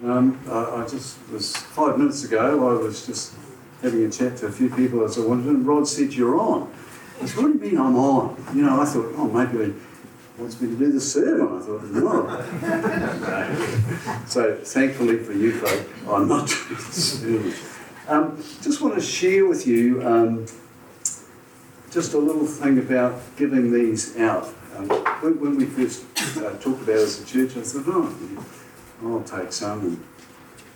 I just was 5 minutes ago, I was just having a chat to a few people as I wanted, and Rod said, "You're on." I said, "What do you mean I'm on?" I thought, oh, maybe he wants me to do the sermon. I thought, no. So thankfully for you folk, I'm not doing the sermon. Just want to share with you just a little thing about giving these out. When we first talked about it as a church, I thought, I'll take some and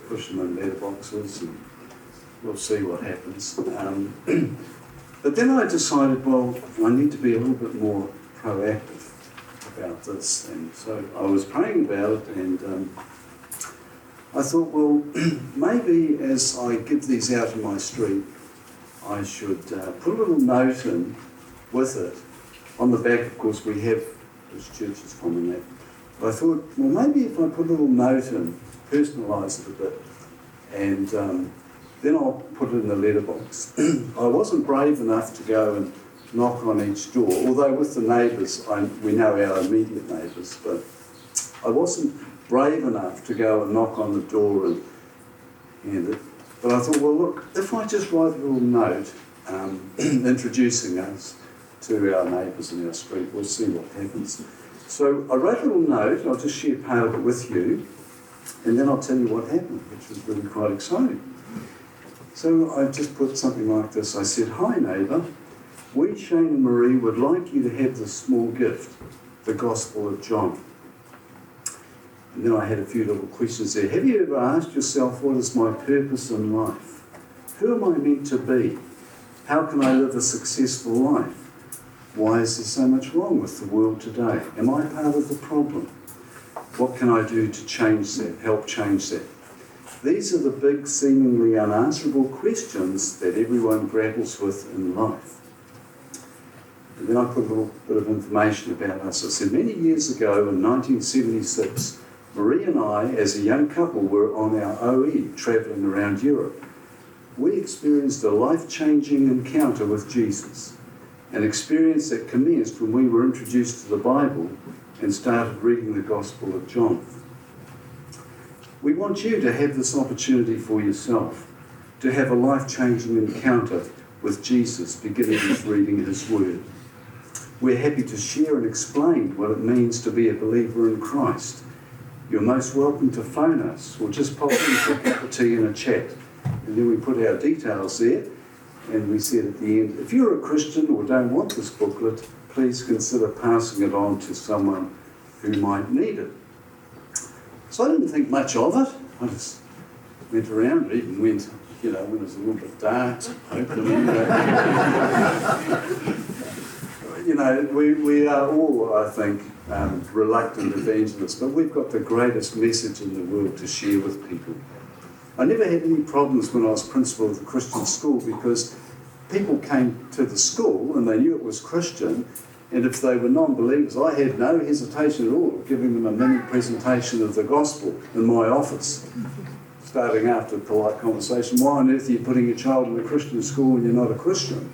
push them in letterboxes and we'll see what happens. But then I decided, well, I need to be a little bit more proactive about this. And so I was praying about it, and I thought, well, maybe as I give these out in my street, I should put a little note in with it. On the back, of course, we have this church's common that. But I thought, well, maybe if I put a little note in, personalise it a bit, and then I'll put it in the letterbox. I wasn't brave enough to go and knock on each door, although with the neighbours, we know our immediate neighbours, but I wasn't brave enough to go and knock on the door and hand it. But I thought, well, look, if I just write a little note introducing us to our neighbours in our street, we'll see what happens. So I wrote a little note, I'll just share part of it with you, and then I'll tell you what happened, which was really quite exciting. So I just put something like this. I said, "Hi neighbour, we, Shane and Marie, would like you to have this small gift, the Gospel of John." And then I had a few little questions there. Have you ever asked yourself, what is my purpose in life? Who am I meant to be? How can I live a successful life? Why is there so much wrong with the world today? Am I part of the problem? What can I do to change that, help change that? These are the big, seemingly unanswerable questions that everyone grapples with in life. And then I put a little bit of information about us. I said, many years ago in 1976, Marie and I, as a young couple, were on our OE, travelling around Europe. We experienced a life-changing encounter with Jesus, an experience that commenced when we were introduced to the Bible and started reading the Gospel of John. We want you to have this opportunity for yourself, to have a life-changing encounter with Jesus, beginning with reading his word. We're happy to share and explain what it means to be a believer in Christ. You're most welcome to phone us or just pop in for a cup of tea and a chat. And then we put our details there, and we said at the end, if you're a Christian or don't want this booklet, please consider passing it on to someone who might need it. So I didn't think much of it. I just went around, even went, when it was a little bit dark, opened them. We are all, I think, reluctant evangelists, but we've got the greatest message in the world to share with people. I never had any problems when I was principal of the Christian school because people came to the school and they knew it was Christian, and if they were non-believers, I had no hesitation at all giving them a mini presentation of the gospel in my office, starting after a polite conversation. Why on earth are you putting your child in a Christian school when you're not a Christian?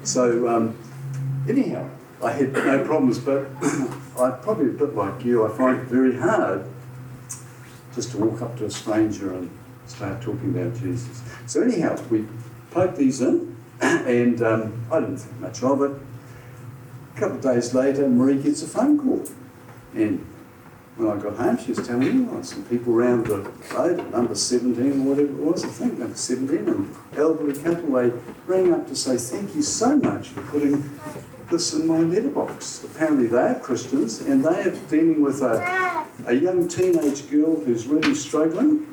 So anyhow, I had no problems, but I'm probably a bit like you. I find it very hard just to walk up to a stranger and start talking about Jesus. So anyhow, we poked these in, and I didn't think much of it. A couple of days later, Marie gets a phone call. And when I got home, she was telling me, some people round the road at number 17 or whatever it was, I think, number 17, an elderly couple, they rang up to say, thank you so much for putting this in my letterbox. Apparently they are Christians, and they are dealing with a young teenage girl who's really struggling.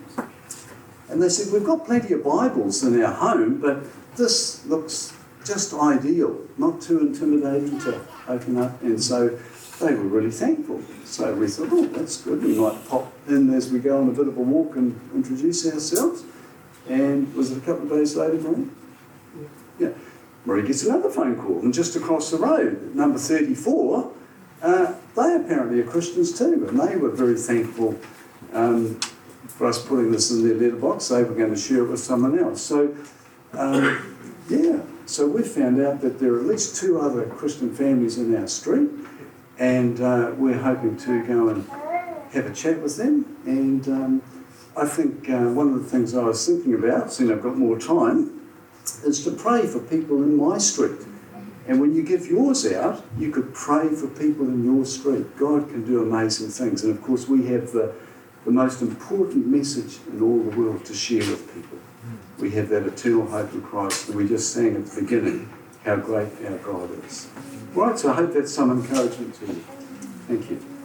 And they said, we've got plenty of Bibles in our home, but this looks just ideal, not too intimidating to open up. And so they were really thankful. So we thought, oh, that's good. We might pop in as we go on a bit of a walk and introduce ourselves. And was it a couple of days later, Marie? Yeah. Marie gets another phone call, and just across the road, number 34, they apparently are Christians too, and they were very thankful for us putting this in their letterbox. They were going to share it with someone else. So, so we found out that there are at least 2 other Christian families in our street, and we're hoping to go and have a chat with them and I think one of the things I was thinking about, seeing I've got more time, is to pray for people in my street. And when you give yours out, you could pray for people in your street. God can do amazing things. And of course, we have the most important message in all the world to share with people. We have that eternal hope in Christ. And we just sang at the beginning how great our God is. Right, so I hope that's some encouragement to you. Thank you.